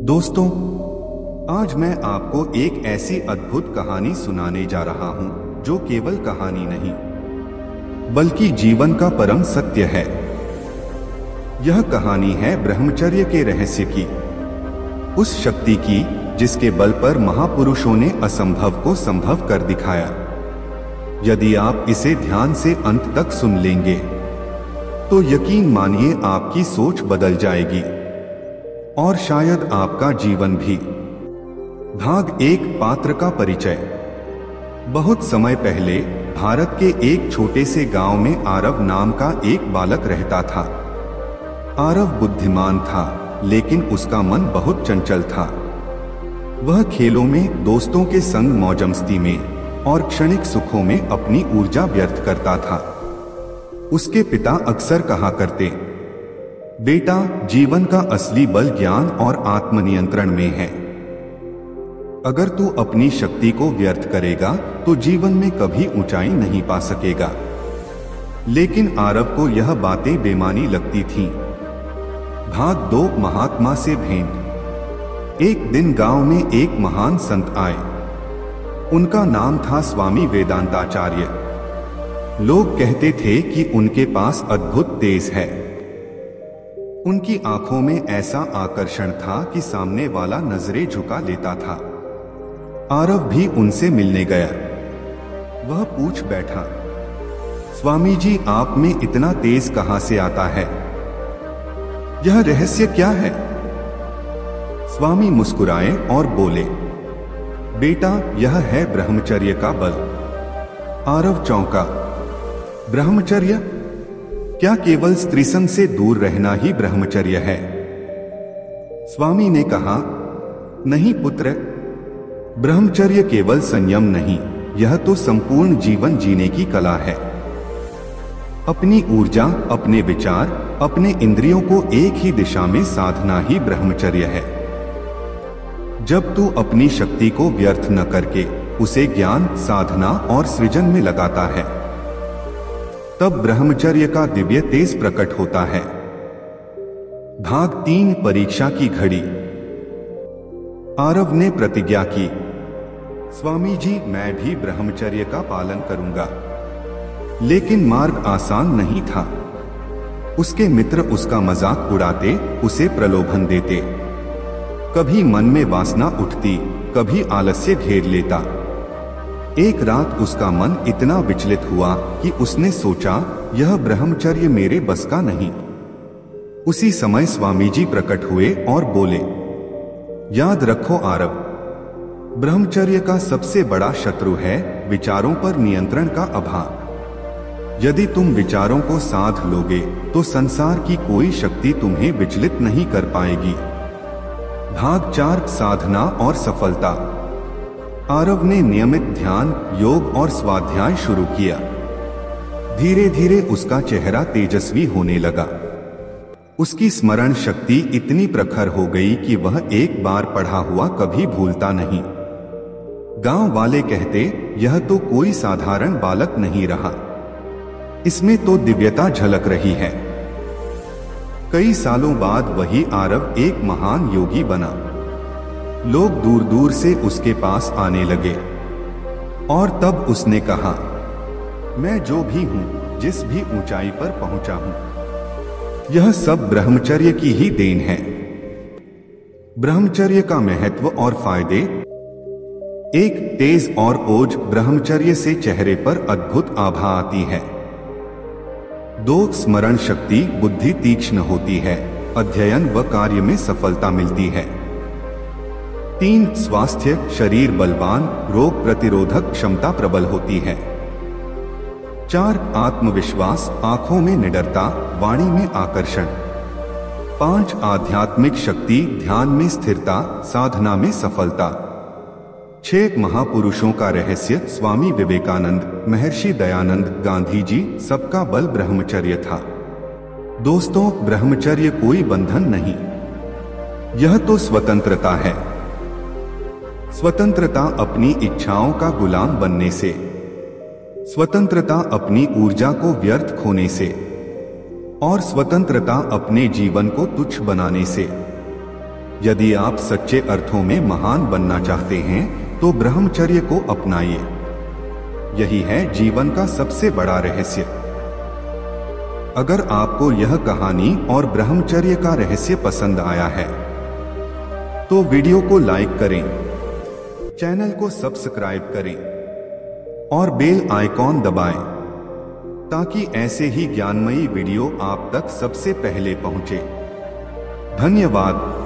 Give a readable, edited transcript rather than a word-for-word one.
दोस्तों, आज मैं आपको एक ऐसी अद्भुत कहानी सुनाने जा रहा हूं जो केवल कहानी नहीं बल्कि जीवन का परम सत्य है। यह कहानी है ब्रह्मचर्य के रहस्य की, उस शक्ति की जिसके बल पर महापुरुषों ने असंभव को संभव कर दिखाया। यदि आप इसे ध्यान से अंत तक सुन लेंगे तो यकीन मानिए आपकी सोच बदल जाएगी और शायद आपका जीवन भी। भाग एक, पात्र का परिचय। बहुत समय पहले भारत के एक छोटे से गांव में आरव नाम का एक बालक रहता था। आरव बुद्धिमान था, लेकिन उसका मन बहुत चंचल था। वह खेलों में, दोस्तों के संग मौजमस्ती में और क्षणिक सुखों में अपनी ऊर्जा व्यर्थ करता था। उसके पिता अक्सर कहा करते, बेटा, जीवन का असली बल ज्ञान और आत्मनियंत्रण में है। अगर तू अपनी शक्ति को व्यर्थ करेगा तो जीवन में कभी ऊंचाई नहीं पा सकेगा। लेकिन आरव को यह बातें बेमानी लगती थीं। भाग दो, महात्मा से भेंट। एक दिन गांव में एक महान संत आए। उनका नाम था स्वामी वेदांताचार्य। लोग कहते थे कि उनके पास अद्भुत तेज है। उनकी आंखों में ऐसा आकर्षण था कि सामने वाला नजरें झुका लेता था। आरव भी उनसे मिलने गया। वह पूछ बैठा, स्वामी जी, आप में इतना तेज कहां से आता है? यह रहस्य क्या है? स्वामी मुस्कुराए और बोले, बेटा, यह है ब्रह्मचर्य का बल। आरव चौंका। ब्रह्मचर्य? क्या केवल स्त्रीसंग से दूर रहना ही ब्रह्मचर्य है? स्वामी ने कहा, नहीं पुत्र, ब्रह्मचर्य केवल संयम नहीं, यह तो संपूर्ण जीवन जीने की कला है। अपनी ऊर्जा, अपने विचार, अपने इंद्रियों को एक ही दिशा में साधना ही ब्रह्मचर्य है। जब तू अपनी शक्ति को व्यर्थ न करके उसे ज्ञान, साधना और सृजन में लगाता है, तब ब्रह्मचर्य का दिव्य तेज प्रकट होता है। भाग तीन, परीक्षा की घड़ी। आरव ने प्रतिज्ञा की, स्वामी जी, मैं भी ब्रह्मचर्य का पालन करूंगा। लेकिन मार्ग आसान नहीं था। उसके मित्र उसका मजाक उड़ाते, उसे प्रलोभन देते। कभी मन में वासना उठती, कभी आलस्य घेर लेता। एक रात उसका मन इतना विचलित हुआ कि उसने सोचा, यह ब्रह्मचर्य मेरे बस का नहीं। उसी समय स्वामी जी प्रकट हुए और बोले, याद रखो आरव, ब्रह्मचर्य का सबसे बड़ा शत्रु है विचारों पर नियंत्रण का अभाव। यदि तुम विचारों को साध लोगे तो संसार की कोई शक्ति तुम्हें विचलित नहीं कर पाएगी। भाग चार, साधना और सफलता। आरव ने नियमित ध्यान, योग और स्वाध्याय शुरू किया। धीरे धीरे उसका चेहरा तेजस्वी होने लगा। उसकी स्मरण शक्ति इतनी प्रखर हो गई कि वह एक बार पढ़ा हुआ कभी भूलता नहीं। गांव वाले कहते, यह तो कोई साधारण बालक नहीं रहा, इसमें तो दिव्यता झलक रही है। कई सालों बाद वही आरव एक महान योगी बना। लोग दूर दूर से उसके पास आने लगे और तब उसने कहा, मैं जो भी हूं, जिस भी ऊंचाई पर पहुंचा हूं, यह सब ब्रह्मचर्य की ही देन है। ब्रह्मचर्य का महत्व और फायदे। एक, तेज और ओज। ब्रह्मचर्य से चेहरे पर अद्भुत आभा आती है। दो, स्मरण शक्ति, बुद्धि तीक्ष्ण होती है, अध्ययन व कार्य में सफलता मिलती है। तीन, स्वास्थ्य, शरीर बलवान, रोग प्रतिरोधक क्षमता प्रबल होती है। चार, आत्मविश्वास, आंखों में निडरता, वाणी में आकर्षण। पांच, आध्यात्मिक शक्ति, ध्यान में स्थिरता, साधना में सफलता। छह, महापुरुषों का रहस्य। स्वामी विवेकानंद, महर्षि दयानंद, गांधी जी, सबका बल ब्रह्मचर्य था। दोस्तों, ब्रह्मचर्य कोई बंधन नहीं, यह तो स्वतंत्रता है। स्वतंत्रता अपनी इच्छाओं का गुलाम बनने से, स्वतंत्रता अपनी ऊर्जा को व्यर्थ खोने से, और स्वतंत्रता अपने जीवन को तुच्छ बनाने से। यदि आप सच्चे अर्थों में महान बनना चाहते हैं तो ब्रह्मचर्य को अपनाइए। यही है जीवन का सबसे बड़ा रहस्य। अगर आपको यह कहानी और ब्रह्मचर्य का रहस्य पसंद आया है तो वीडियो को लाइक करें, चैनल को सब्सक्राइब करें और बेल आइकॉन दबाएं ताकि ऐसे ही ज्ञानमयी वीडियो आप तक सबसे पहले पहुंचे। धन्यवाद।